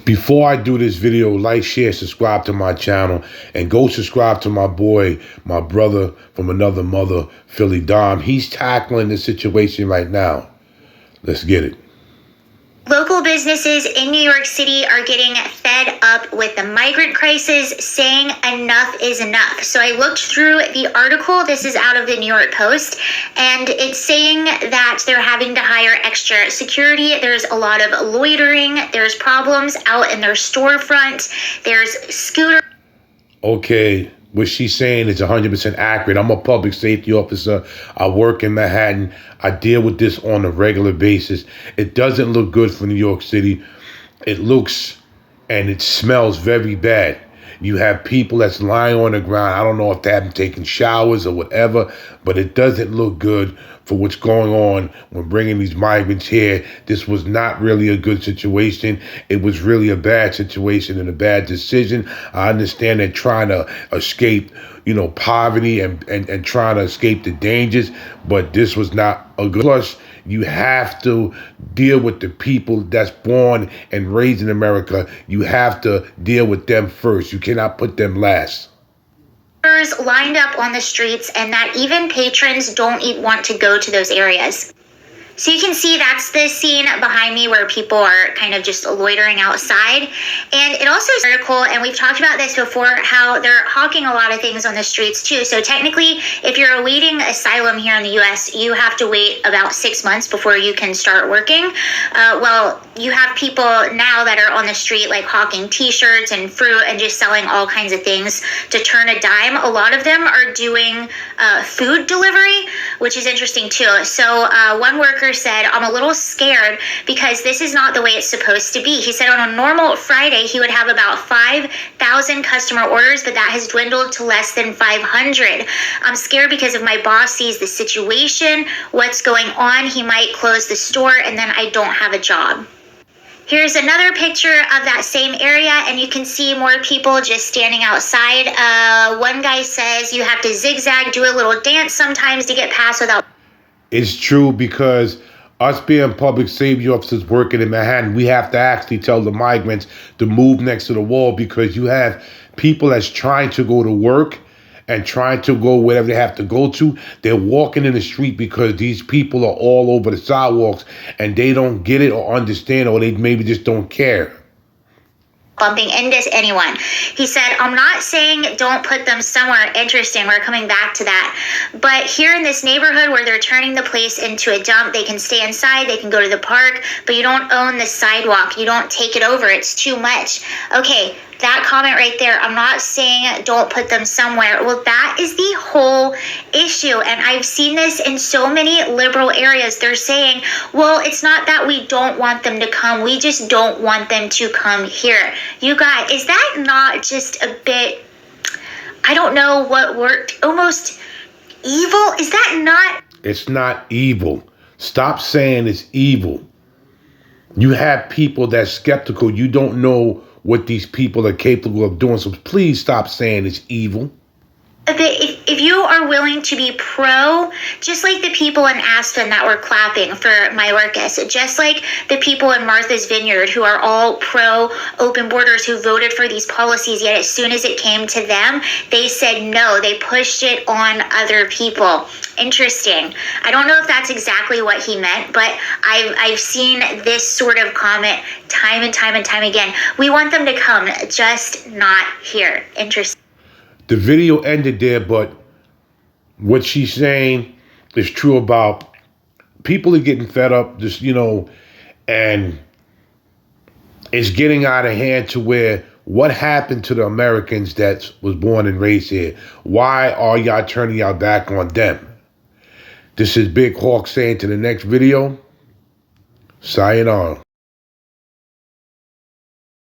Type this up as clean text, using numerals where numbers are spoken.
Before I do this video, like, share, subscribe to my channel, and go subscribe to my boy, my brother from another mother, Philly Dom. He's tackling the situation right now. Let's get it. Local businesses in New York City are getting fed up with the migrant crisis, saying enough is enough. So I looked through the article. This is out of the New York Post, and it's saying that they're having to hire extra security. There's a lot of loitering. There's problems out in their storefront. There's scooter. Okay, what she's saying is 100% accurate. I'm a public safety officer. I work in Manhattan. I deal with this on a regular basis. It doesn't look good for New York City. It looks and it smells very bad. You have people that's lying on the ground. I don't know if they haven't taken showers or whatever, but it doesn't look good for what's going on when bringing these migrants here. This was not really a good situation. It was really a bad situation and a bad decision. I understand they're trying to escape, poverty and trying to escape the dangers, but this was not a good. Plus, you have to deal with the people that's born and raised in America. You have to deal with them first. You cannot put them last. Lined up on the streets, and that even patrons don't want to go to those areas. So you can see that's the scene behind me where people are kind of just loitering outside. And it also is an article, and we've talked about this before, how they're hawking a lot of things on the streets too. So technically, if you're awaiting asylum here in the US, you have to wait about 6 months before you can start working. Well, you have people now that are on the street like hawking t-shirts and fruit and just selling all kinds of things to turn a dime. A lot of them are doing food delivery, which is interesting too. So one worker said, "I'm a little scared because this is not the way it's supposed to be." He said on a normal Friday, he would have about 5,000 customer orders, but that has dwindled to less than 500. "I'm scared because if my boss sees the situation, what's going on, he might close the store and then I don't have a job." Here's another picture of that same area, and you can see more people just standing outside. One guy says you have to zigzag, do a little dance sometimes to get past without. It's true, because us being public safety officers working in Manhattan, we have to actually tell the migrants to move next to the wall, because you have people that's trying to go to work and trying to go wherever they have to go to. They're walking in the street because these people are all over the sidewalks and they don't get it or understand, or they maybe just don't care. Bumping into anyone. He said, "I'm not saying don't put them somewhere interesting." We're coming back to that. But here in this neighborhood where they're turning the place into a dump, they can stay inside, they can go to the park, but you don't own the sidewalk. You don't take it over. It's too much. Okay, that comment right there, I'm not saying don't put them somewhere. Well, that is the whole issue. And I've seen this in so many liberal areas. They're saying, well, it's not that we don't want them to come. We just don't want them to come here. You guys, is that not just a bit, I don't know what word, almost evil? Is that not? It's not evil. Stop saying it's evil. You have people that's skeptical. You don't know what these people are capable of doing. So please stop saying it's evil. If you are willing to be pro, just like the people in Aspen that were clapping for Mayorkas, just like the people in Martha's Vineyard who are all pro open borders, who voted for these policies, yet as soon as it came to them, they said no. They pushed it on other people. Interesting. I don't know if that's exactly what he meant, but I've seen this sort of comment time and time and time again. We want them to come, just not here. Interesting. The video ended there, but what she's saying is true about people are getting fed up, just, and it's getting out of hand to where what happened to the Americans that was born and raised here? Why are y'all turning y'all back on them? This is Big Hawk saying to the next video, sayonara.